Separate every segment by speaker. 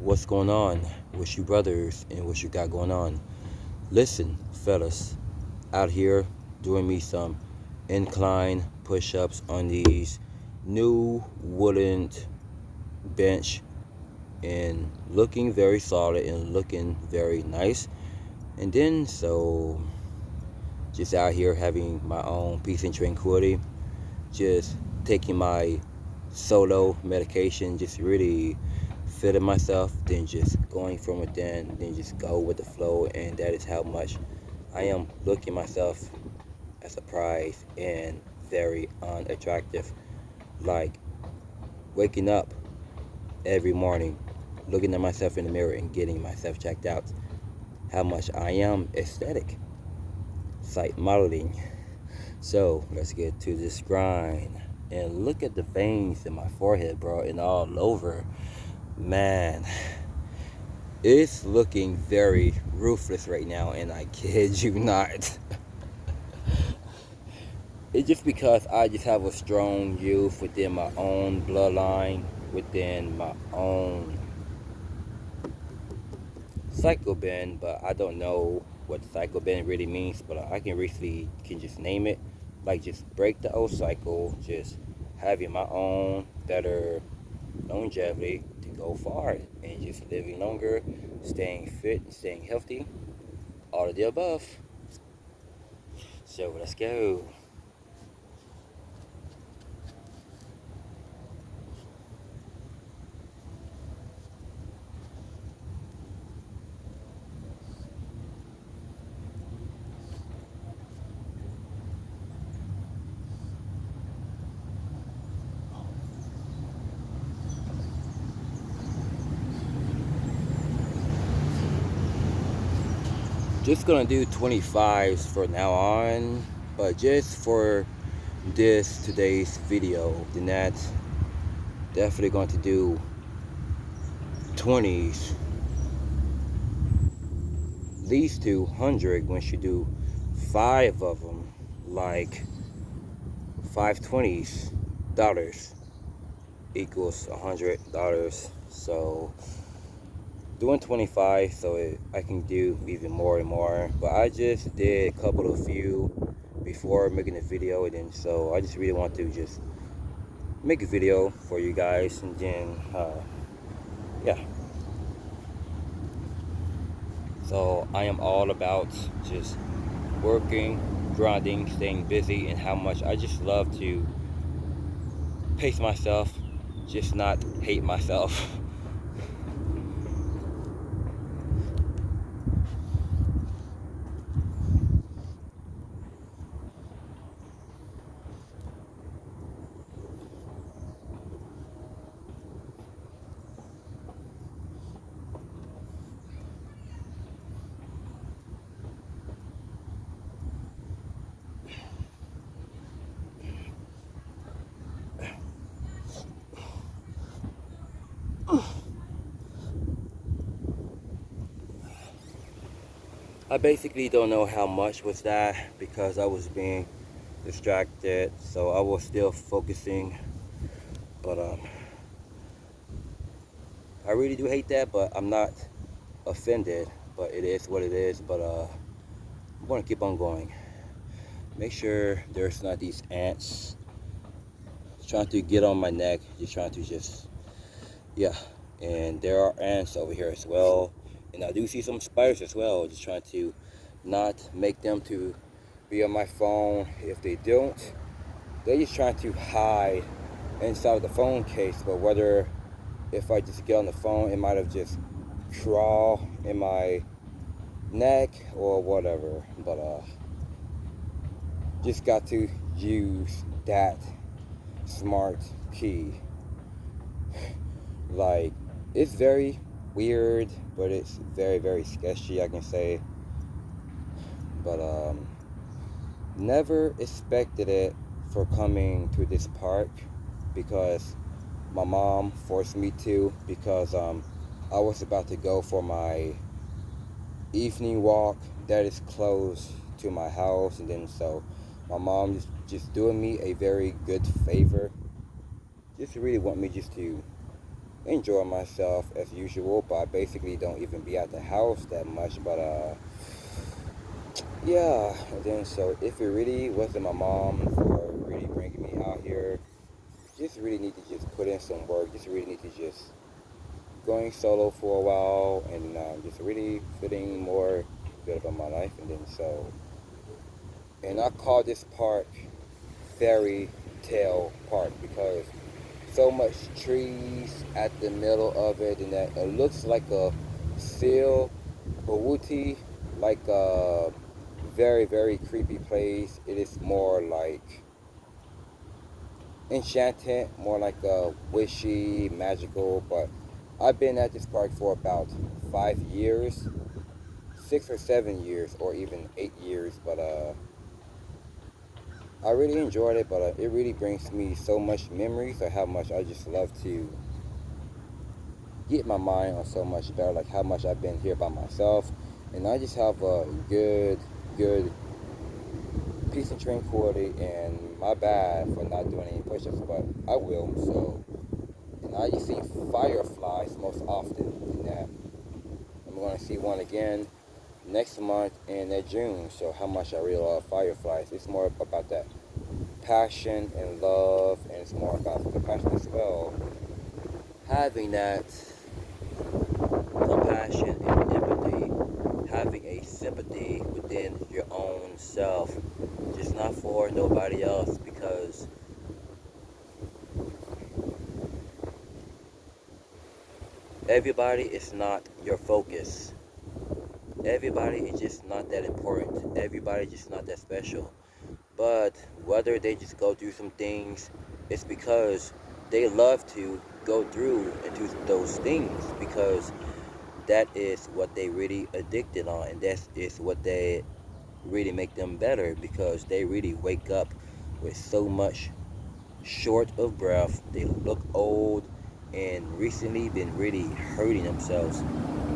Speaker 1: What's going on with you brothers and what you got going on? Listen, fellas, out here doing me some incline push-ups on these new wooden bench and looking very solid and looking very nice. And then just out here having my own peace and tranquility, just taking my solo medication, just really feeling myself, then just going from within, then just go with the flow. And that is how much I am looking myself as a prize and very unattractive. Like waking up every morning, looking at myself in the mirror and getting myself checked out. How much I am aesthetic. Site modeling. So let's get to this grind. And look at the veins in my forehead, bro, and all over. Man, it's looking very ruthless right now, and I kid you not. It's just because I just have a strong youth within my own bloodline, within my own cycle bend, but I don't know what cycle bend really means, but I can just name it, like just break the old cycle, just having my own better longevity to go far and just living longer, staying fit and staying healthy, all of the above. So let's go. Just gonna do 25s for now on, but just for today's video, then that's definitely going to do 20s, at least 200 once you do 5 of them, like 5 20s dollars equals $100. So doing 25 so I can do even more and more, but I just did a couple of few before making the video, and then so I just really want to just make a video for you guys, and then yeah, so I am all about just working, grinding, staying busy, and how much I just love to pace myself, just not hate myself. I basically don't know how much was that because I was being distracted, so I was still focusing, but I really do hate that, but I'm not offended, but it is what it is. But I'm gonna keep on going. Make sure there's not these ants trying to get on my neck, just trying to yeah. And there are ants over here as well, and I do see some spiders as well, just trying to not make them to be on my phone. If they don't, they're just trying to hide inside of the phone case. But whether if I just get on the phone, it might have just crawl in my neck or whatever. But just got to use that smart key. Like, it's very weird, but it's very, very sketchy, I can say. But never expected it for coming to this park, because my mom forced me to, because I was about to go for my evening walk that is close to my house, and then so my mom just doing me a very good favor, just really want me just to enjoy myself as usual, but I basically don't even be at the house that much. But yeah, and then so if it really wasn't my mom for really bringing me out here, just really need to just put in some work. Just really need to just going solo for a while and just really feeling more good about my life. And then so, and I call this park Fairy Tale Park because so much trees at the middle of it, and that it looks like a seal Bawuti, like a very very creepy place. It is more like enchanted, more like a wishy, magical. But I've been at this park for about 5 years, 6 or 7 years, or even 8 years. But I really enjoyed it. But it really brings me so much memories of how much I just love to get my mind on so much better, like how much I've been here by myself, and I just have a good peace and tranquility. And my bad for not doing any push-ups, but I will. So, and I just see fireflies most often in that. I'm going to see one again next month in June. So how much I really love fireflies. It's more about that passion and love, and it's more about compassion as well. Having that compassion and empathy, having a sympathy within your own self, just not for nobody else, because everybody is not your focus. Everybody is just not that important. Everybody is just not that special. But whether they just go through some things, it's because they love to go through into those things, because that is what they really addicted on, and that is what they really make them better, because they really wake up with so much short of breath. They look old and recently been really hurting themselves,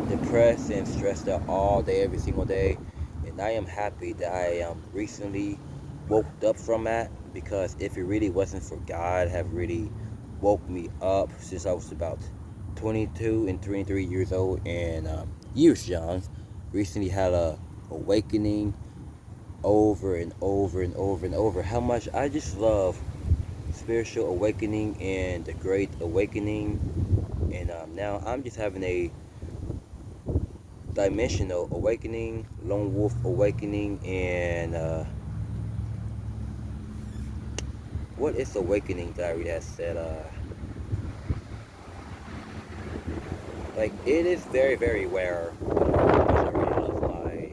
Speaker 1: depressed and stressed out all day, every single day. And I am happy that I recently woke up from that, because if it really wasn't for God have really woke me up since I was about 22 and 23 years old and years young, recently had a awakening over and over and over and over how much I just love spiritual awakening and the great awakening. And now I'm just having a dimensional awakening, lone wolf awakening, and what is awakening diary that said like it is very very rare. I really love my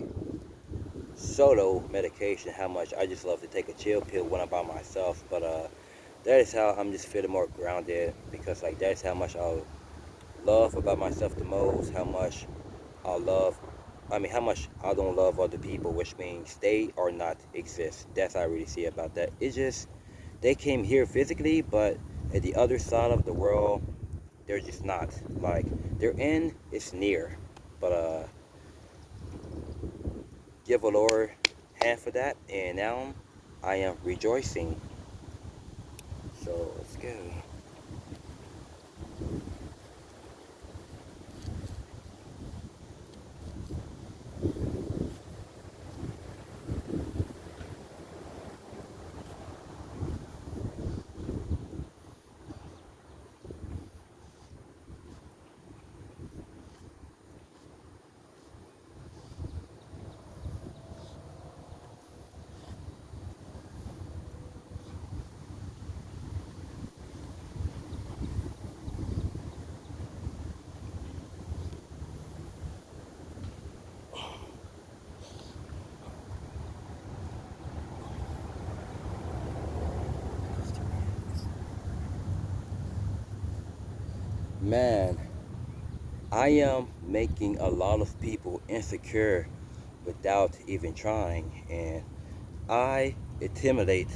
Speaker 1: solo medication, how much I just love to take a chill pill when I'm by myself. But that is how I'm just feeling more grounded, because like that's how much I love about myself the most, how much I love, I mean, how much I don't love other people, which means they are not exist. That's how I really see about that. It's just, they came here physically, but at the other side of the world, they're just not. Like, they're in, it's near. But, give a Lord hand for that, and now I am rejoicing. So, let's go. Man, I am making a lot of people insecure without even trying, and I intimidate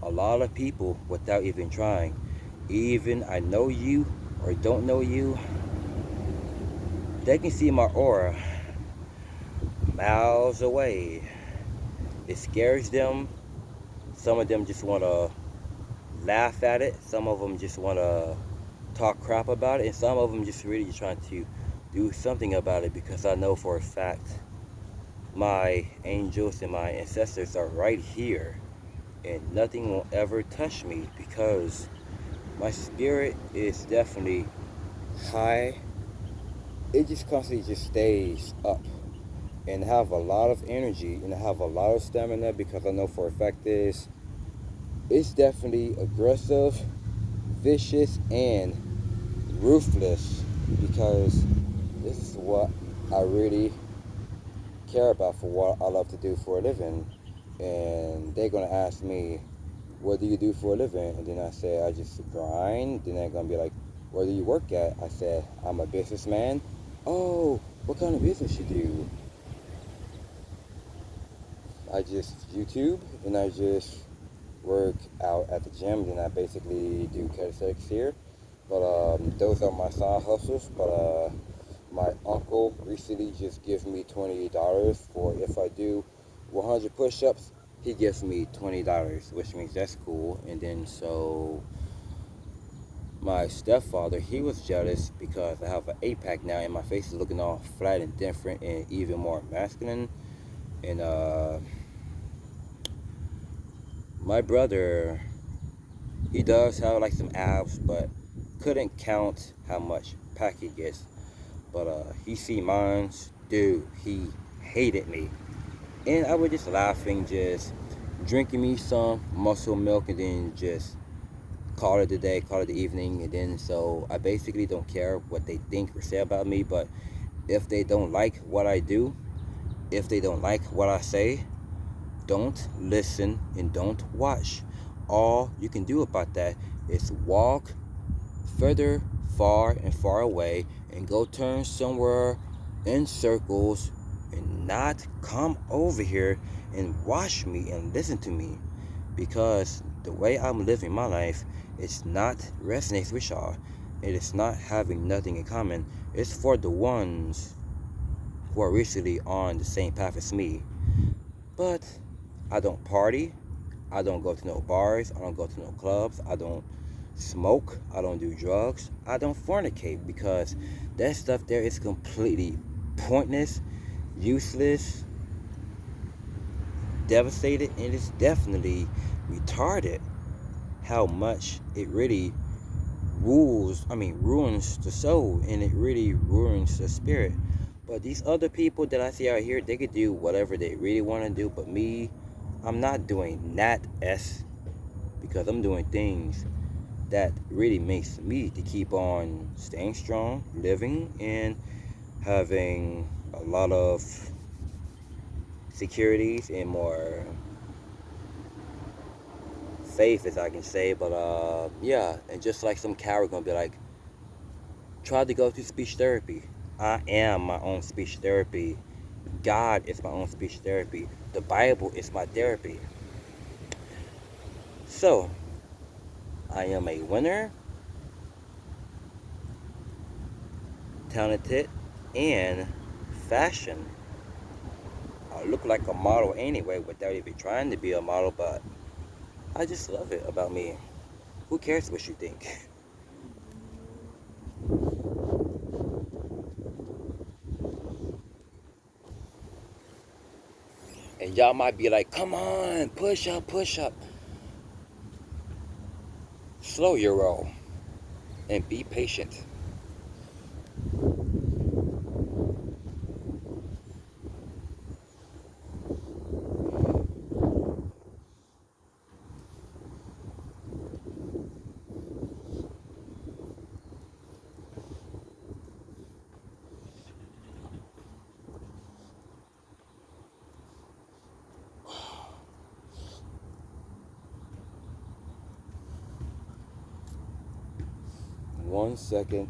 Speaker 1: a lot of people without even trying. Even I know you or don't know you, they can see my aura miles away. It scares them. Some of them just want to laugh at it. Some of them just want to talk crap about it, and some of them just really trying to do something about it, because I know for a fact my angels and my ancestors are right here, and nothing will ever touch me, because my spirit is definitely high. It just constantly just stays up, and have a lot of energy, and I have a lot of stamina, because I know for a fact is it's definitely aggressive, vicious, and ruthless, because this is what I really care about for what I love to do for a living. And they're gonna ask me, what do you do for a living? And then I say, I just grind. Then they're gonna be like, where do you work at? I said, I'm a businessman. Oh, what kind of business you do? I just YouTube, and I just work out at the gym. Then I basically do calisthenics here. But those are my side hustles. But my uncle recently just gives me $20 for if I do 100 push-ups. He gives me $20, which means that's cool. And then so my stepfather, he was jealous because I have an 8-pack now, and my face is looking all flat and different and even more masculine. And my brother, he does have like some abs, but couldn't count how much pack he gets. But he see mine's, dude, he hated me. And I was just laughing, just drinking me some muscle milk, and then just call it the day, call it the evening. And then so I basically don't care what they think or say about me. But if they don't like what I do, if they don't like what I say, don't listen and don't watch. All you can do about that is walk further, far and far away, and go turn somewhere in circles, and not come over here and watch me and listen to me, because the way I'm living my life, it's not resonates with y'all. It is not having nothing in common. It's for the ones who are recently on the same path as me. But I don't party. I don't go to no bars. I don't go to no clubs. I don't smoke. I don't do drugs. I don't fornicate, because that stuff there is completely pointless, useless, devastated, and it's definitely retarded how much it really ruins the soul, and it really ruins the spirit. But these other people that I see out here, they could do whatever they really want to do, but me, I'm not doing that because I'm doing things that really makes me to keep on staying strong, living, and having a lot of securities and more faith, as I can say. But yeah, and just like some coward gonna be like, try to go to speech therapy. I am my own speech therapy. God is my own speech therapy. The Bible is my therapy. So I am a winner, talented, and fashion. I look like a model anyway without even trying to be a model, but I just love it about me. Who cares what you think? And y'all might be like, come on, push up, push up. Slow your roll and be patient. 1 second.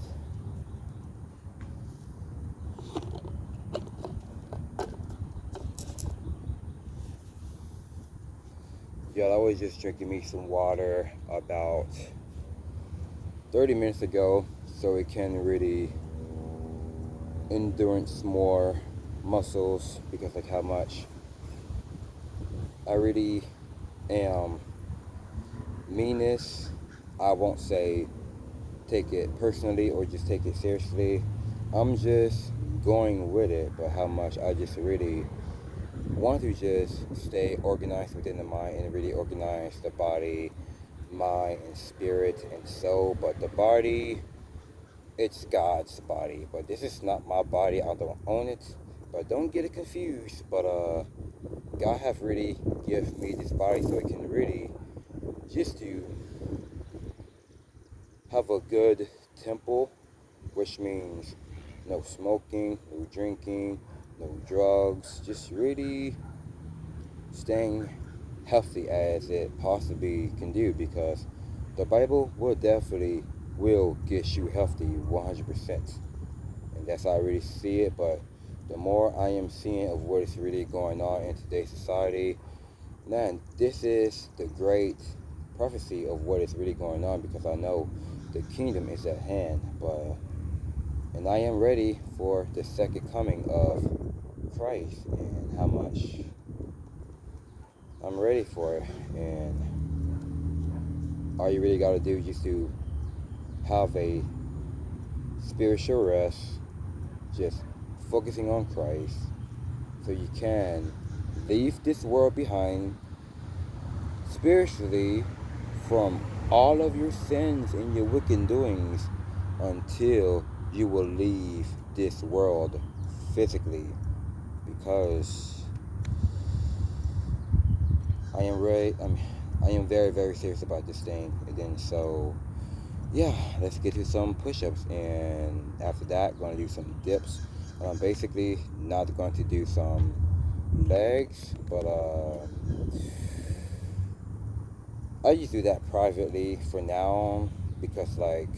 Speaker 1: Y'all, I was just drinking me some water about 30 minutes ago, so it can really endurance more muscles, because like how much I really am meanness. I won't say take it personally or just take it seriously. I'm just going with it, but how much I just really want to just stay organized within the mind and really organize the body, mind, and spirit and soul. But the body, it's God's body. But this is not my body. I don't own it. But don't get it confused. But God have really given me this body so it can really just to have a good temple, which means no smoking, no drinking, no drugs, just really staying healthy as it possibly can do, because the Bible will get you healthy 100%. And that's how I really see it. But the more I am seeing of what is really going on in today's society, man, this is the great prophecy of what is really going on, because I know the kingdom is at hand. But and I am ready for the second coming of Christ, and how much I'm ready for it. And all you really got to do is just to have a spiritual rest, just focusing on Christ, so you can leave this world behind spiritually from all of your sins and your wicked doings until you will leave this world physically, because I am very, very serious about this thing. And then so yeah, let's get to some push-ups, and after that going to do some dips. I'm basically not going to do some legs, but I just do that privately for now, because like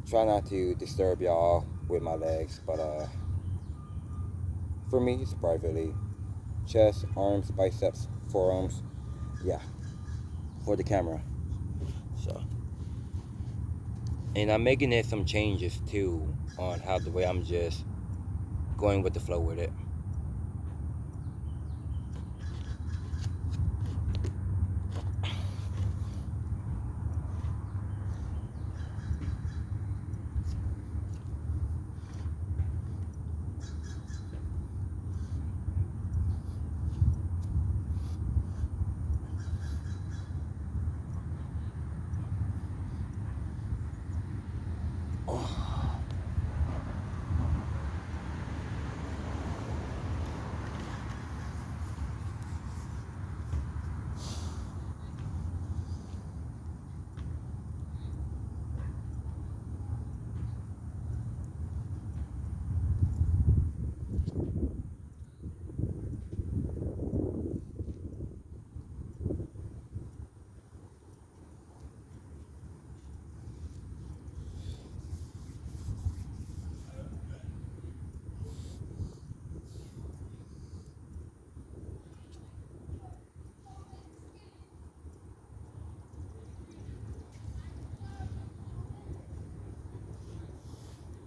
Speaker 1: try not to disturb y'all with my legs. But for me it's privately. Chest, arms, biceps, forearms, yeah, for the camera. So, and I'm making it some changes too on how the way I'm just going with the flow with it.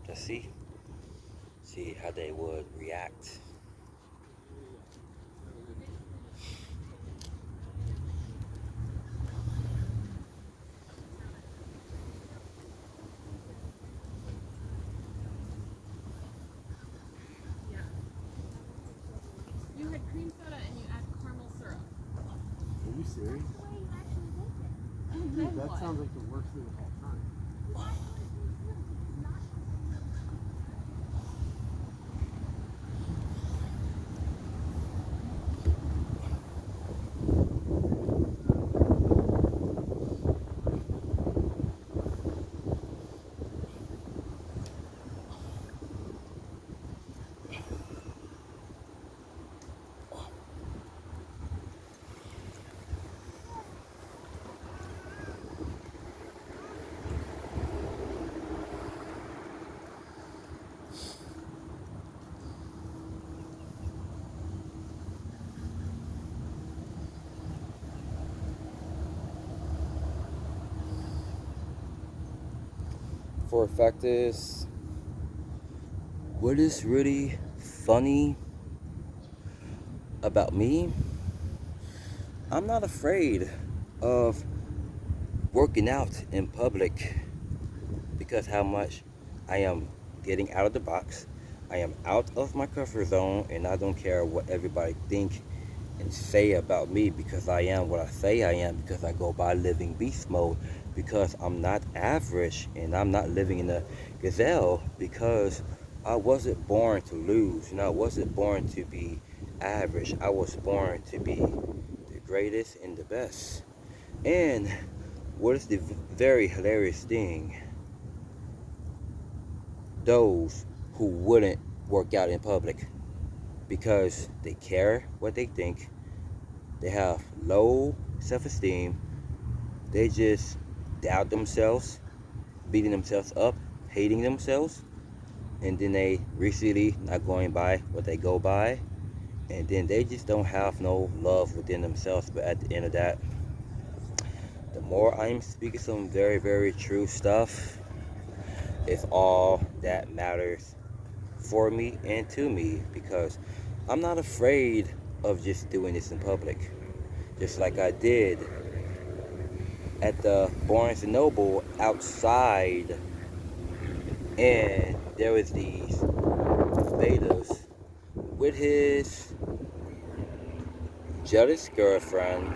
Speaker 1: Let's see how they would react.
Speaker 2: You had cream soda and you add caramel syrup.
Speaker 3: Are you serious?
Speaker 2: And
Speaker 3: Dude,
Speaker 2: then
Speaker 3: that
Speaker 2: what?
Speaker 3: sounds like the worst thing of all time.
Speaker 1: For a fact is, what is really funny about me, I'm not afraid of working out in public because how much I am getting out of the box. I am out of my comfort zone, and I don't care what everybody think and say about me, because I am what I say I am, because I go by living beast mode, because I'm not average, and I'm not living in a gazelle, because I wasn't born to lose, and I wasn't born to be average. I was born to be the greatest and the best. And what is the very hilarious thing? Those who wouldn't work out in public because they care what they think, they have low self-esteem, they just doubt themselves, beating themselves up, hating themselves, and then they recently not going by what they go by, and then they just don't have no love within themselves. But at the end of that, the more I'm speaking some very, very true stuff, it's all that matters for me and to me, because I'm not afraid of just doing this in public. Just like I did at the Barnes and Noble outside, and there was these betas with his jealous girlfriend,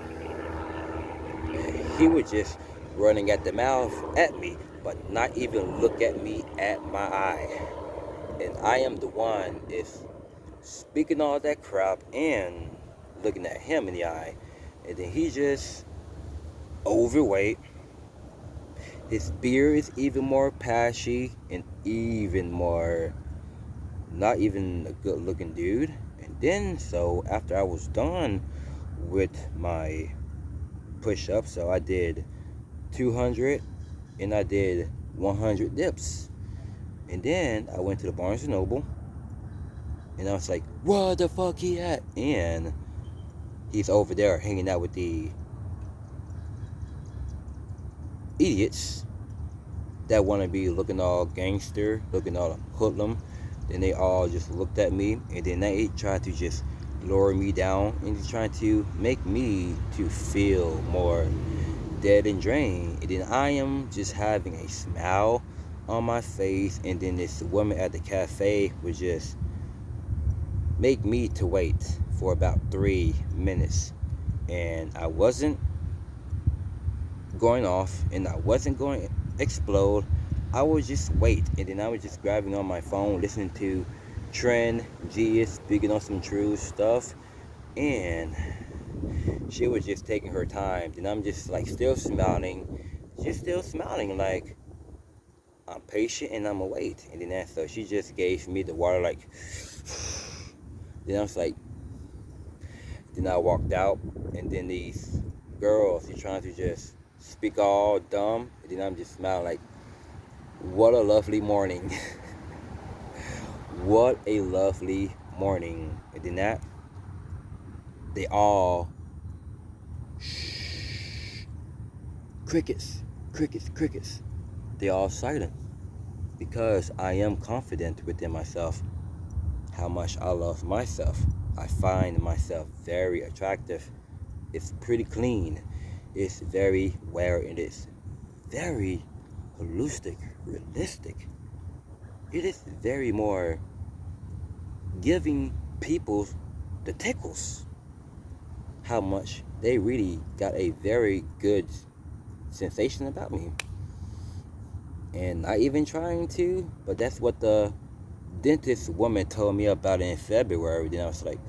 Speaker 1: and he was just running at the mouth at me, but not even look at me at my eye. And I am the one is speaking all that crap and looking at him in the eye. And then he just overweight. His beard is even more patchy and even more not even a good looking dude. And then so after I was done with my push-up, so I did 200 and I did 100 dips. And then I went to the Barnes & Noble, and I was like, where the fuck he at? And he's over there hanging out with the idiots that want to be looking all gangster, looking all hoodlum. Then they all just looked at me, and then they tried to just lower me down and just trying to make me to feel more dead and drained. And then I am just having a smile on my face, and then this woman at the cafe would just make me to wait for about 3 minutes, and I wasn't going off and I wasn't going to explode. I would just wait, and then I was just grabbing on my phone, listening to Trend G is speaking on some true stuff, and she was just taking her time. Then I'm just like still smiling, just still smiling like I'm patient and I'm gonna wait. And then so she just gave me the water like. Then I was like, then I walked out, and then these girls, they're trying to just speak all dumb, and then I'm just smiling like, what a lovely morning. What a lovely morning. And then that, they all, shh, crickets, crickets, crickets. They all silent, because I am confident within myself how much I love myself. I find myself very attractive. It's pretty clean. It's very rare, and it's very holistic, realistic. It is very more giving people the tickles. How much they really got a very good sensation about me. And not even trying to, but that's what the dentist woman told me about in February. Then I was like,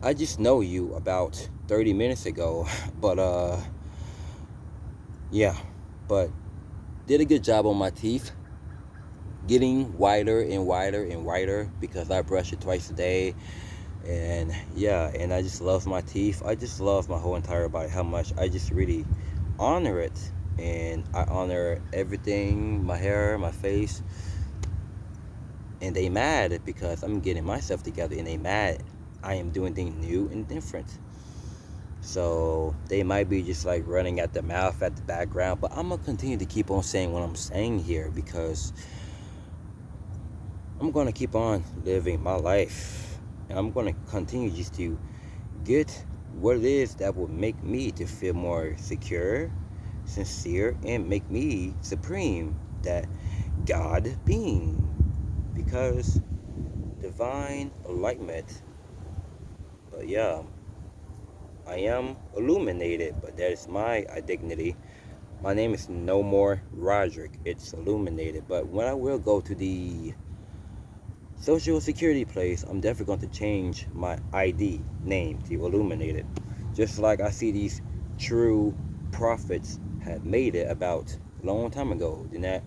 Speaker 1: I just know you about 30 minutes ago, but yeah, but did a good job on my teeth, getting whiter and whiter and whiter, because I brush it twice a day. And yeah, and I just love my teeth. I just love my whole entire body, how much I just really honor it. And I honor everything, my hair, my face. And they mad because I'm getting myself together, and they mad I am doing things new and different. So they might be just like running at the mouth at the background, but I'm gonna continue to keep on saying what I'm saying here, because I'm gonna keep on living my life, and I'm gonna continue just to get what it is that will make me to feel more secure, sincere and make me supreme, that God being. Because divine enlightenment. But yeah, I am illuminated, but that is my dignity. My name is no more Roderick. It's illuminated. But when I will go to the Social Security place, I'm definitely going to change my ID name to illuminated. Just like I see these true prophets have made it about a long time ago. And that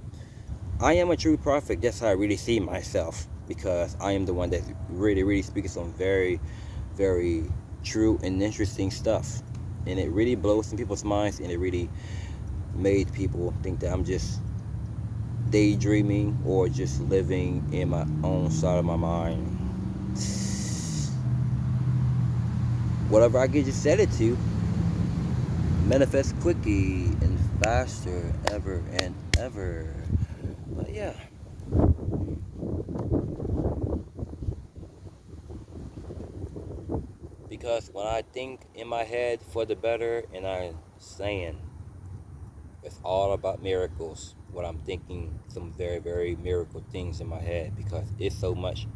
Speaker 1: I am a true prophet. That's how I really see myself. Because I am the one that's really, really speaking some very, very true and interesting stuff. And it really blows some people's minds, and it really made people think that I'm just daydreaming or just living in my own side of my mind. Whatever I get just set it to, manifest quickly and faster, ever and ever. But yeah. Because when I think in my head for the better, and I'm saying it's all about miracles, when I'm thinking some very, very miracle things in my head, because it's so much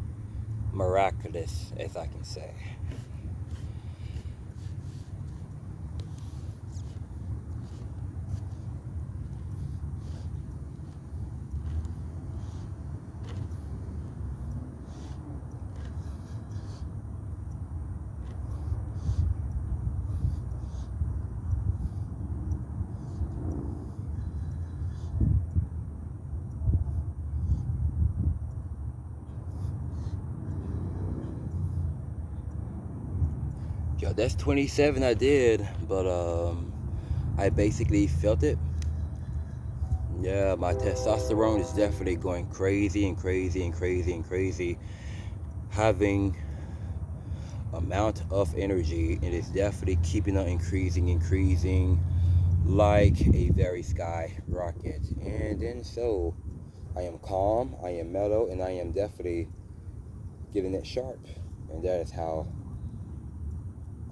Speaker 1: miraculous, as I can say. Yo, that's 27 I did, but I basically felt it. Yeah, my testosterone is definitely going crazy and crazy and crazy and crazy. Having amount of energy, it is definitely keeping on increasing like a very sky rocket. And then so I am calm, I am mellow, and I am definitely getting it sharp. And that is how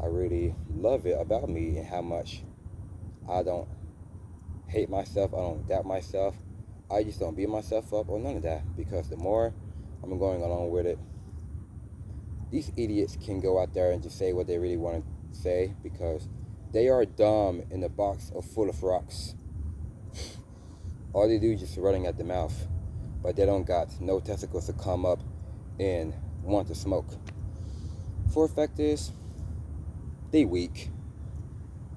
Speaker 1: I really love it about me, and how much I don't hate myself, I don't doubt myself. I just don't beat myself up or none of that, because the more I'm going along with it, these idiots can go out there and just say what they really want to say, because they are dumb in a box full of rocks. All they do is just running at the mouth, but they don't got no testicles to come up and want to smoke. For a fact is, they weak,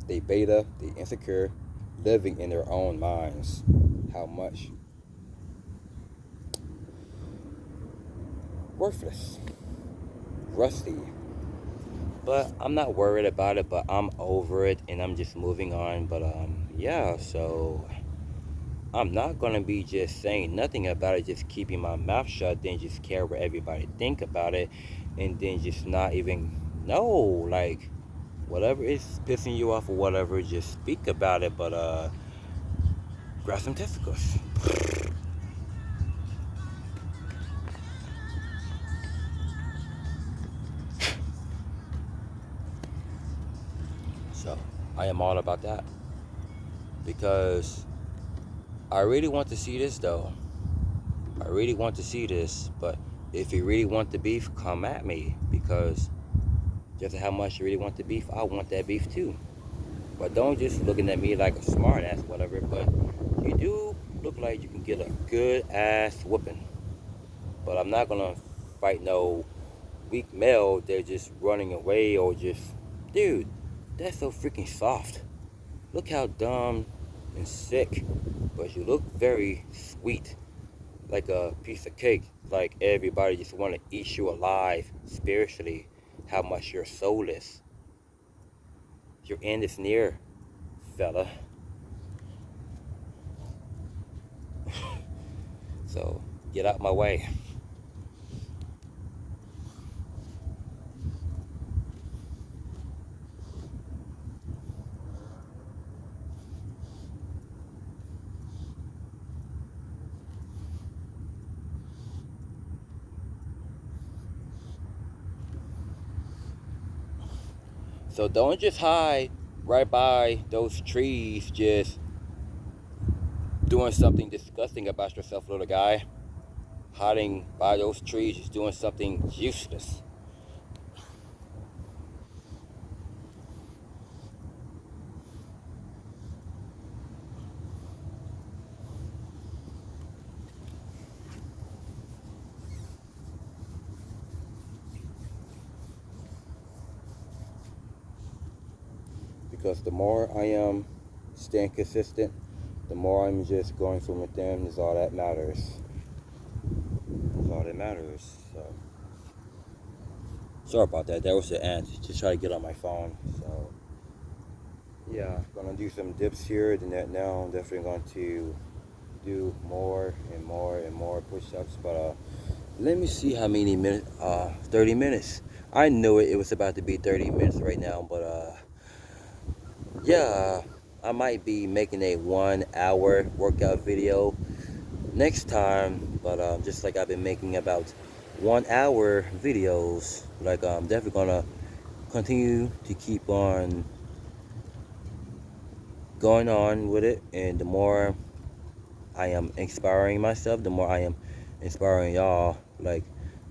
Speaker 1: they beta, they insecure, living in their own minds. How much? Worthless, rusty. But I'm not worried about it, but I'm over it, and I'm just moving on. But yeah, so I'm not gonna be just saying nothing about it, just keeping my mouth shut, then just care what everybody think about it, and then just not even know, like, whatever is pissing you off or whatever, just speak about it. But grab some testicles. So I am all about that, because I really want to see this though. I really want to see this, but if you really want the beef, come at me, because just how much you really want the beef, I want that beef too. But don't just looking at me like a smart ass, whatever. But you do look like you can get a good ass whooping. But I'm not gonna fight no weak male. They're just running away, or just, dude, that's so freaking soft. Look how dumb and sick, but you look very sweet, like a piece of cake. Like everybody just want to eat you alive spiritually. How much you're soulless. Your end is near, fella. So get out my way. So don't just hide right by those trees, just doing something disgusting about yourself, little guy. Hiding by those trees, just doing something useless. Because the more I am staying consistent, the more I'm just going from within is all that matters. Is all that matters. So sorry about that. That was the ant. Just try to get on my phone. So yeah, gonna do some dips here. Then now I'm definitely going to do more and more and more push-ups. But let me see how many minutes. 30 minutes. I knew it. It was about to be 30 minutes right now. But yeah, I might be making a 1 hour workout video next time, but just like I've been making about 1 hour videos, like I'm definitely gonna continue to keep on going on with it. And the more I am inspiring myself, the more I am inspiring y'all. Like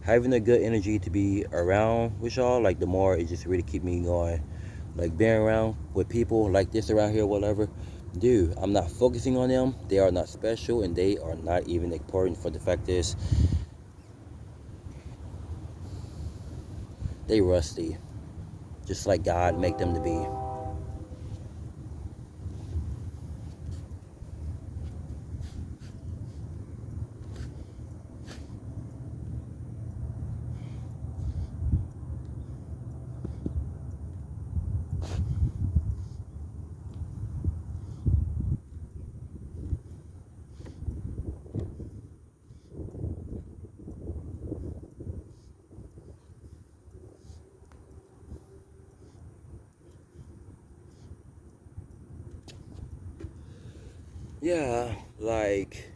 Speaker 1: having a good energy to be around with y'all, like the more it just really keep me going. Like being around with people like this around here, whatever. Dude, I'm not focusing on them. They are not special and they are not even important. For the fact is, they rusty. Just like God make them to be. Yeah, like,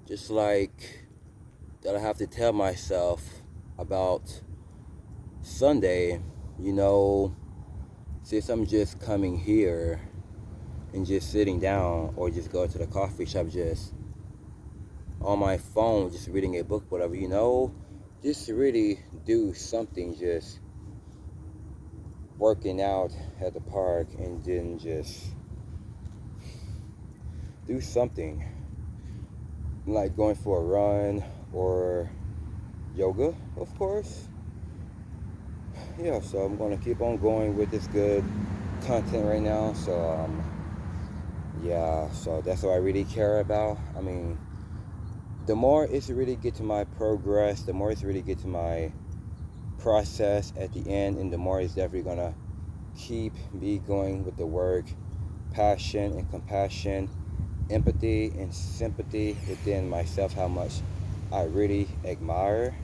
Speaker 1: just like that I have to tell myself about Sunday, you know, since I'm just coming here and just sitting down or just go to the coffee shop just on my phone, just reading a book, whatever, you know, just to really do something, just working out at the park and then just do something like going for a run or yoga, of course. Yeah, so I'm gonna keep on going with this good content right now. So yeah, so that's what I really care about. I mean, the more it's really get to my progress, the more it's really get to my process at the end, and the more it's definitely gonna keep me going with the work, passion and compassion, empathy and sympathy within myself, how much I really admire.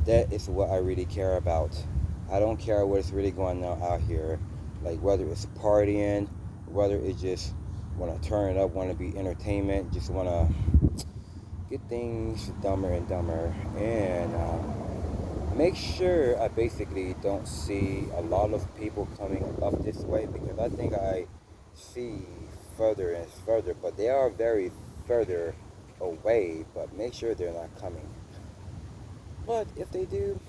Speaker 1: That is what I really care about. I don't care what's really going on out here, like whether it's partying, whether it's just want to turn it up, want to be entertainment, just want to get things dumber and dumber, and make sure I basically don't see a lot of people coming up this way, because I think I see further and further, but they are very further away, but make sure they're not coming. But if they do,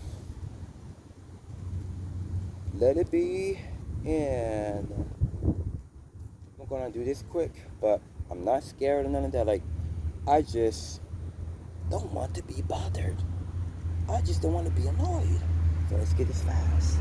Speaker 1: let it be. And I'm gonna do this quick, but I'm not scared or none of that. Like, I just don't want to be bothered. I just don't want to be annoyed. So let's get this fast.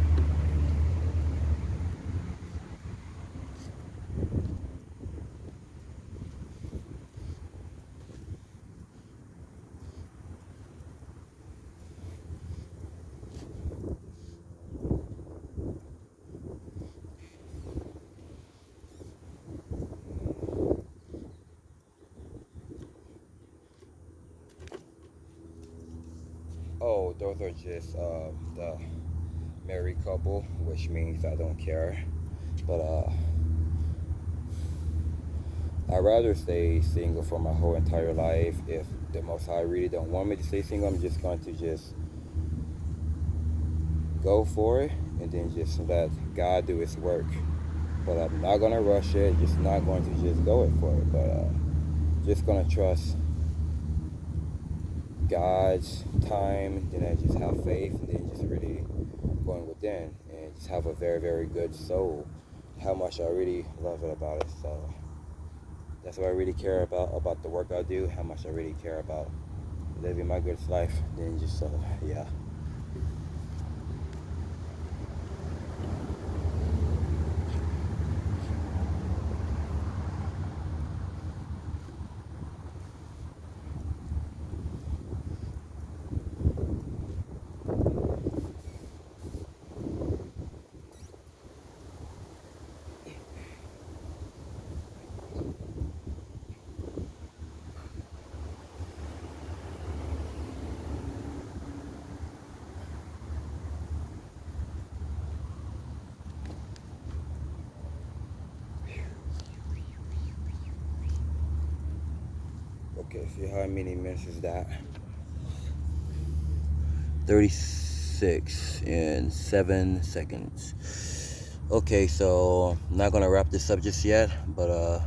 Speaker 1: Oh, those are just the married couple, which means I don't care. But I'd rather stay single for my whole entire life. If the Most High really don't want me to stay single, I'm just going to just go for it and then just let God do His work. but I'm not gonna rush it. Just not going to just go it for it, but just gonna trust God's time. Then I just have faith, and then just really going within and just have a very, very good soul. How much I really love it about it. So that's what I really care about the work I do. How much I really care about living my good life. Then just yeah. Okay, see how many minutes is that? 36 and 7 seconds. Okay, so I'm not gonna wrap this up just yet, but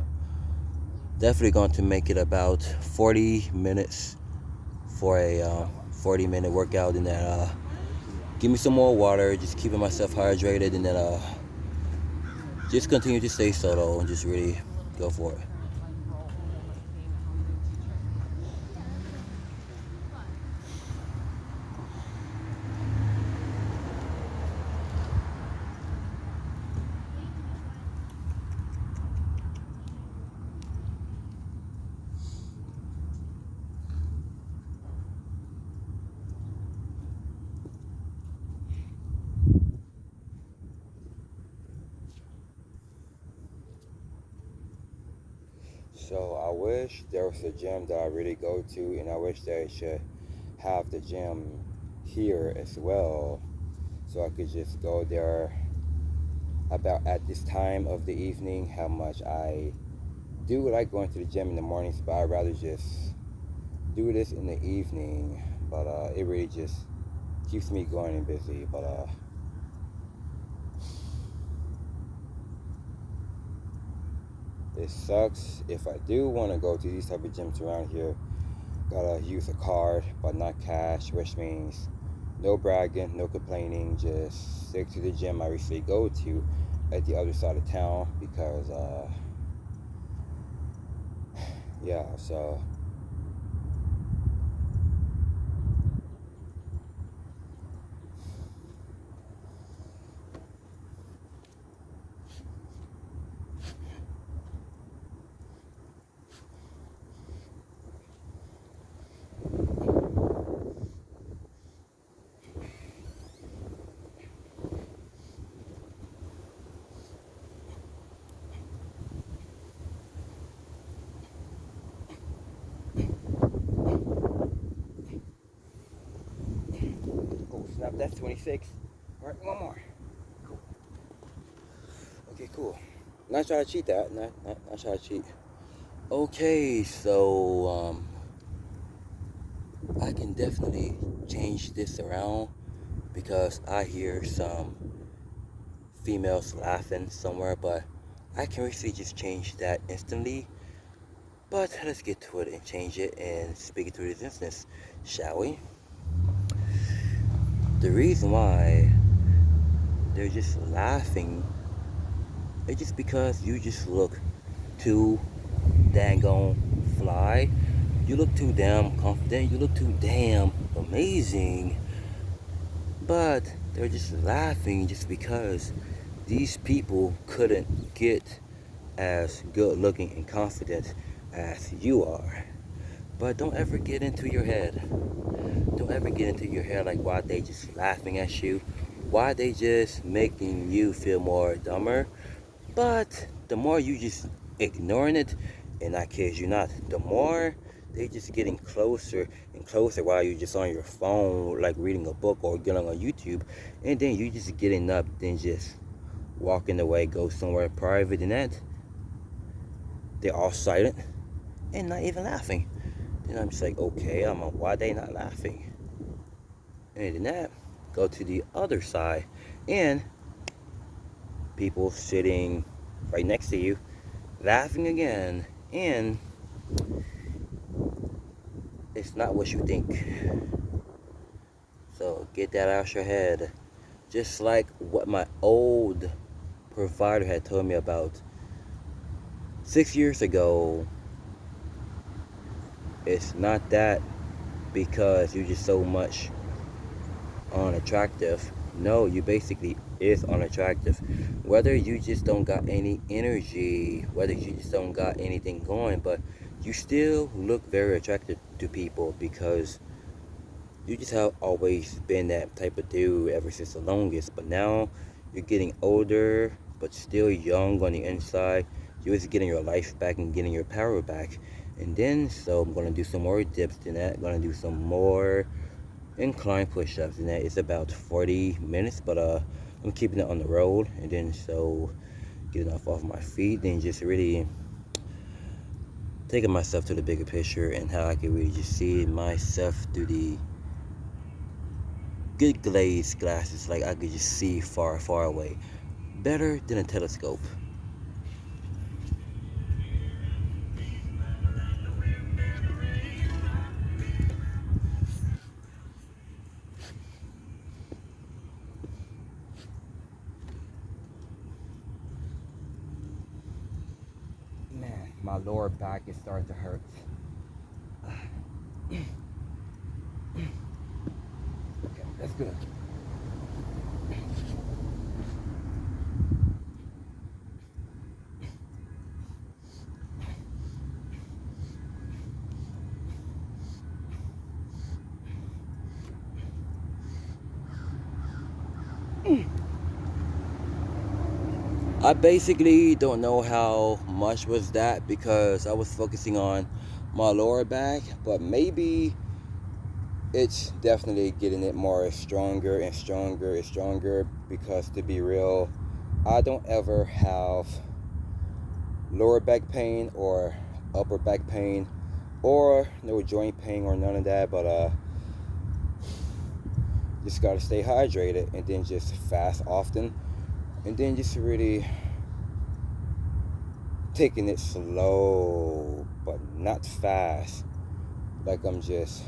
Speaker 1: definitely going to make it about 40 minutes for a 40-minute workout, and then give me some more water, just keeping myself hydrated, and then just continue to stay solo and just really go for it. So I wish there was a gym that I really go to, and I wish they should have the gym here as well, so I could just go there about at this time of the evening. How much I do like going to the gym in the mornings, but I'd rather just do this in the evening. But it really just keeps me going and busy. But it sucks if I do want to go to these type of gyms around here. Gotta use a card, but not cash, which means no bragging, no complaining. Just stick to the gym I usually go to at the other side of town, because yeah, so oh snap, that's 26. All right, one more. Cool. Okay, cool. Not trying to cheat that. Not trying to cheat. Okay, so I can definitely change this around, because I hear some females laughing somewhere, but I can really just change that instantly. But let's get to it and change it and speak it to this instance, shall we? The reason why they're just laughing is just because you just look too dang fly. You look too damn confident. You look too damn amazing. But they're just laughing just because these people couldn't get as good looking and confident as you are. But don't ever get into your head. Don't ever get into your head like why they just laughing at you. Why they just making you feel more dumber. But the more you just ignoring it, and I kid you not, the more they just getting closer and closer while you're just on your phone, like reading a book or getting on YouTube, and then you just getting up, then just walking away, go somewhere private, and that they're all silent and not even laughing. Then I'm just like, okay, why they not laughing? And then that, go to the other side, and people sitting right next to you, laughing again, and it's not what you think. So get that out your head. Just like what my old provider had told me about 6 years ago, it's not that because you're just so much unattractive. No, you basically is unattractive. Whether you just don't got any energy, whether you just don't got anything going, but you still look very attractive to people because you just have always been that type of dude ever since the longest. But now you're getting older, but still young on the inside. You're just getting your life back and getting your power back. And then, so I'm gonna do some more dips than that. Gonna do some more incline push-ups, and that is about 40 minutes. But I'm keeping it on the road, and then so getting off my feet, then just really taking myself to the bigger picture and how I can really just see myself through the good glazed glasses, like I could just see far, far away, better than a telescope. Man, my lower back is starting to hurt. Okay, that's good. I basically don't know how much was that because I was focusing on my lower back, but maybe it's definitely getting it more stronger and stronger and stronger because to be real, I don't ever have lower back pain or upper back pain or no joint pain or none of that, but just gotta stay hydrated and then just fast often and then just really taking it slow but not fast, like I'm just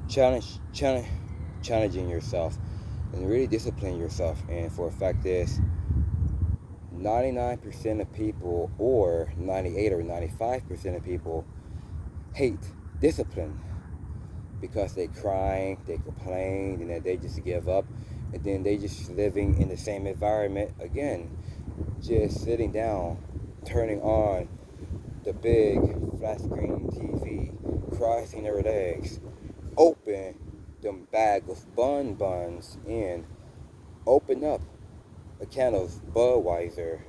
Speaker 1: challenging yourself and really discipline yourself. And for a fact is 99% of people, or 98 or 95% of people, hate discipline because they cry, they complain, and then they just give up, and then they just living in the same environment again, just sitting down, turning on the big flat screen TV, crossing their legs, open them bag of buns, and open up a can of Budweiser,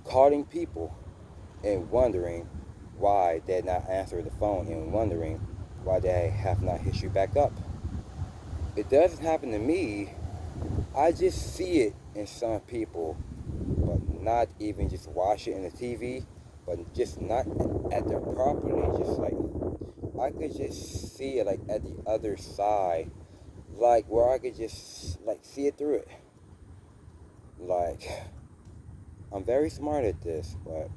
Speaker 1: calling people and wondering why they not answer the phone and wondering why they have not hit you back up. It doesn't happen to me. I just see it in some people, but not even just watch it in the TV, but just not at their property. Just like I could just see it like at the other side, like where I could just like see it through it. Like I'm very smart at this, but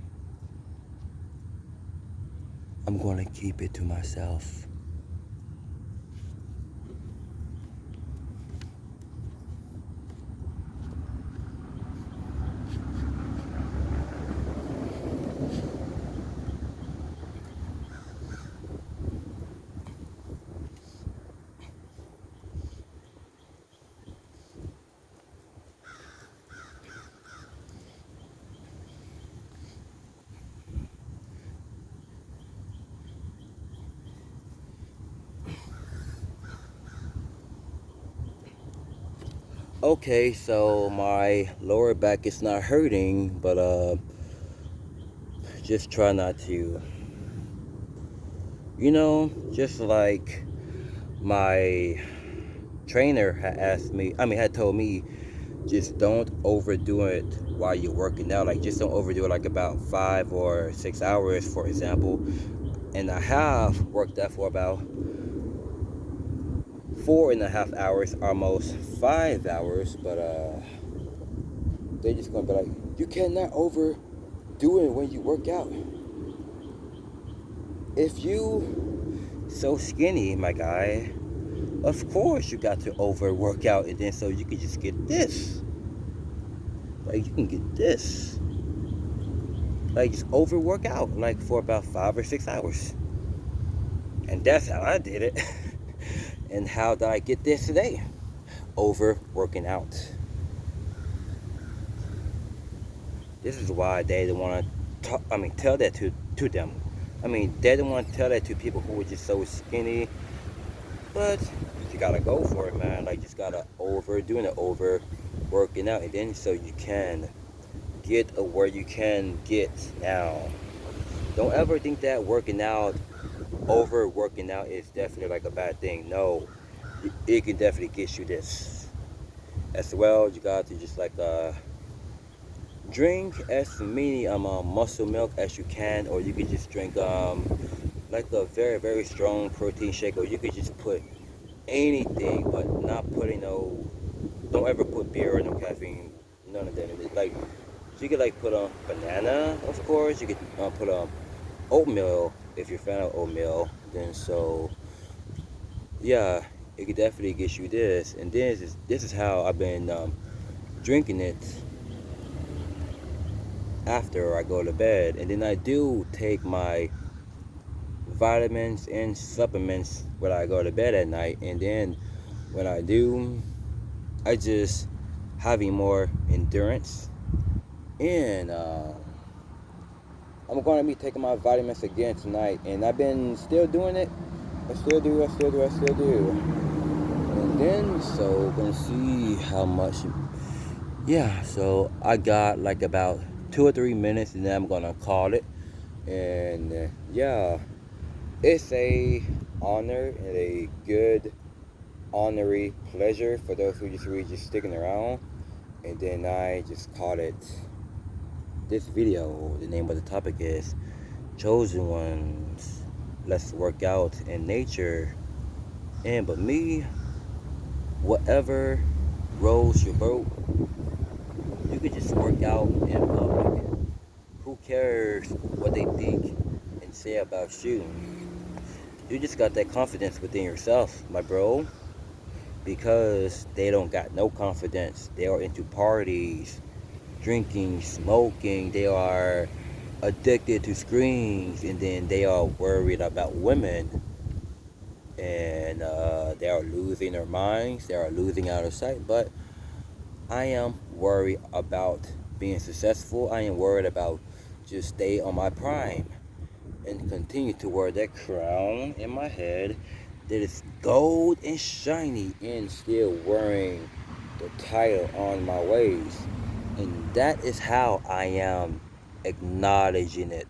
Speaker 1: I'm gonna keep it to myself. Okay, so my lower back is not hurting, but just try not to, just like my trainer had asked me, had told me, just don't overdo it while you're working out. Like, just don't overdo it, like about 5 or 6 hours, for example. And I have worked out for about 4.5 hours, almost 5 hours, but They just gonna be like, you cannot overdo it when you work out. If you so skinny, my guy, of course you got to overwork out, and then so you can just get this. Like you can get this. Like just overwork out like for about 5 or 6 hours. And that's how I did it. And how did I get this today? Overworking out. This is why they didn't want to tell that to them. They didn't want to tell that to people who were just so skinny. But you gotta go for it, man. Like, just gotta doing it over, working out, and then so you can get where you can get now. Don't ever think that working out is definitely like a bad thing. No, it can definitely get you this. As well, you got to just like drink as many muscle milk as you can, or you could just drink like a very very strong protein shake, or you could just put anything, but not putting don't ever put beer or no caffeine, none of that in it. Like, so you could like put on banana, of course. You could put on oatmeal if you're a fan of oatmeal. Then so yeah, it could definitely get you this. And then this is how I've been drinking it after I go to bed. And then I do take my vitamins and supplements when I go to bed at night. And then when I do, I just having more endurance. And I'm going to be taking my vitamins again tonight. And I've been still doing it. I still do. And then, so going to see how much. Yeah, so I got like about 2 or 3 minutes, and then I'm going to call it. And yeah, it's a honor and a good honorary pleasure for those who just really just sticking around. And then I just called it this video. The name of the topic is Chosen Ones. Let's work out in nature. And but me, whatever rolls your boat, you could just work out in public. Who cares what they think and say about you? You just got that confidence within yourself, my bro. Because they don't got no confidence. They are into parties, drinking, smoking. They are addicted to screens, and then they are worried about women. And they are losing their minds. They are losing out of sight. But I am worried about being successful. I am worried about just stay on my prime and continue to wear that crown in my head that is gold and shiny, and still wearing the title on my waist. And that is how I am acknowledging it.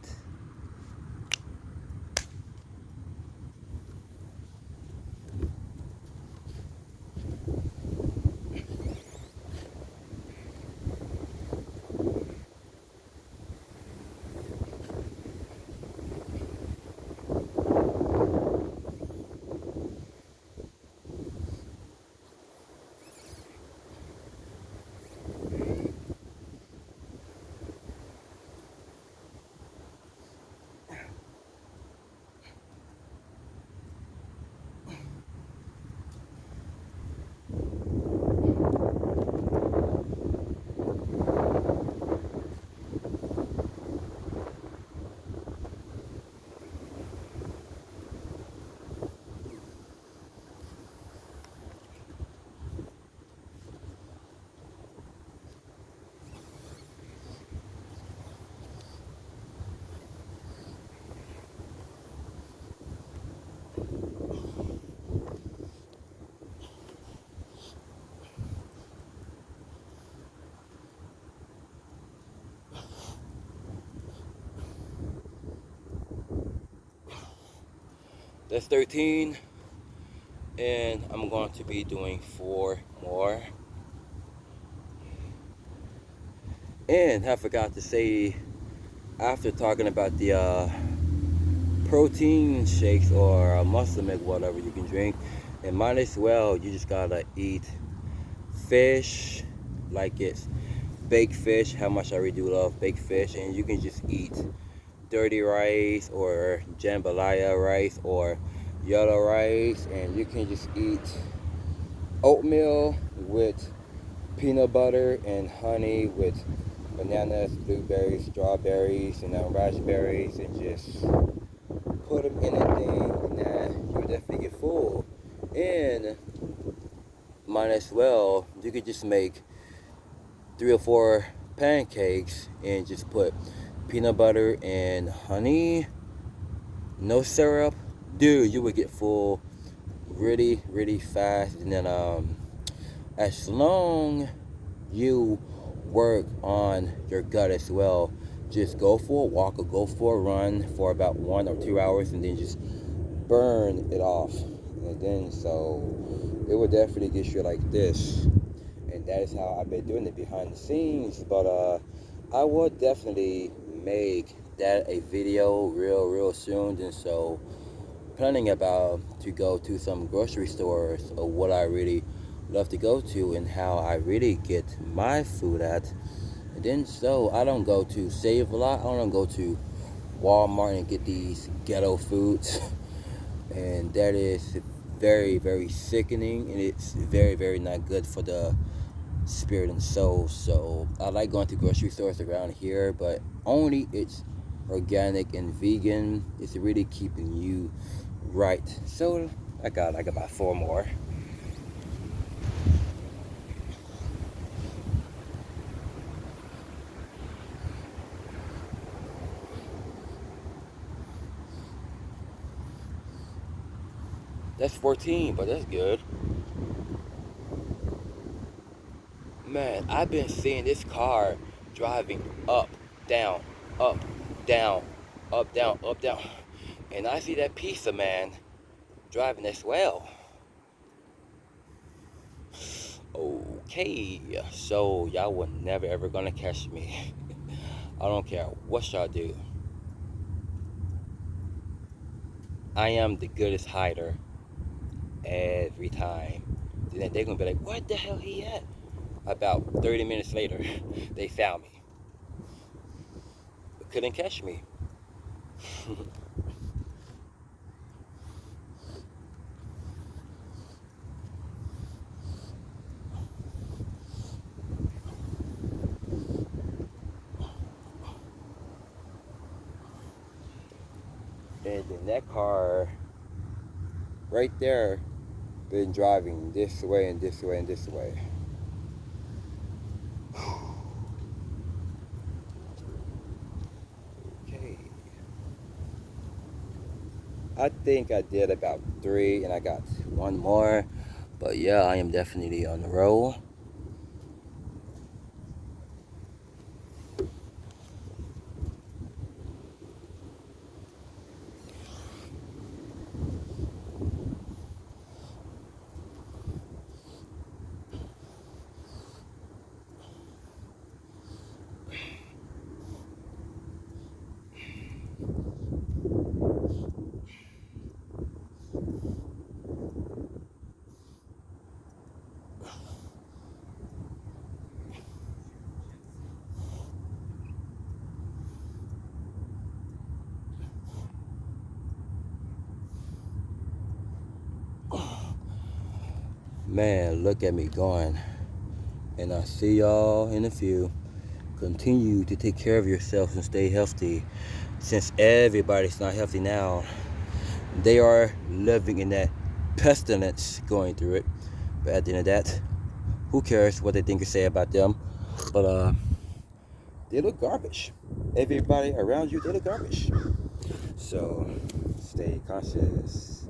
Speaker 1: That's 13, and I'm going to be doing 4 more. And I forgot to say, after talking about the protein shakes or muscle milk, whatever you can drink, and might as well, you just gotta eat fish like it's baked fish, how much I really do love baked fish, and you can just eat dirty rice or jambalaya rice or yellow rice, and you can just eat oatmeal with peanut butter and honey with bananas, blueberries, strawberries, and raspberries, and just put them in a thing, and you'll definitely get full. And might as well, you could just make 3 or 4 pancakes and just put peanut butter and honey, no syrup. Dude, you would get full really, really fast. And then as long you work on your gut as well, just go for a walk or go for a run for about 1 or 2 hours, and then just burn it off. And then so it will definitely get you like this. And that is how I've been doing it behind the scenes. But I will definitely make that a video real soon. And so planning about to go to some grocery stores of what I really love to go to and how I really get my food at. And then so I don't go to Save a Lot. I don't go to Walmart and get these ghetto foods. And that is very sickening, and it's very not good for the spirit and soul. So I like going to grocery stores around here, but only it's organic and vegan. It's really keeping you right. So I got like about 4 more. That's 14, but that's good. Man, I've been seeing this car driving up, down, up, down, up, down, up, down. And I see that pizza man driving as well. Okay, so y'all were never ever gonna catch me. I don't care what y'all do. I am the goodest hider every time. Then they're gonna be like, "What the hell he at?" About 30 minutes later, they found me, but couldn't catch me. And then that car right there been driving this way and this way and this way. Okay. I think I did about 3 and I got 1 more. But yeah, I am definitely on the roll. Man, look at me going. And I'll see y'all in a few. Continue to take care of yourselves and stay healthy. Since everybody's not healthy now, they are living in that pestilence, going through it. But at the end of that, who cares what they think or say about them? But they look garbage. Everybody around you, they look garbage. So stay conscious.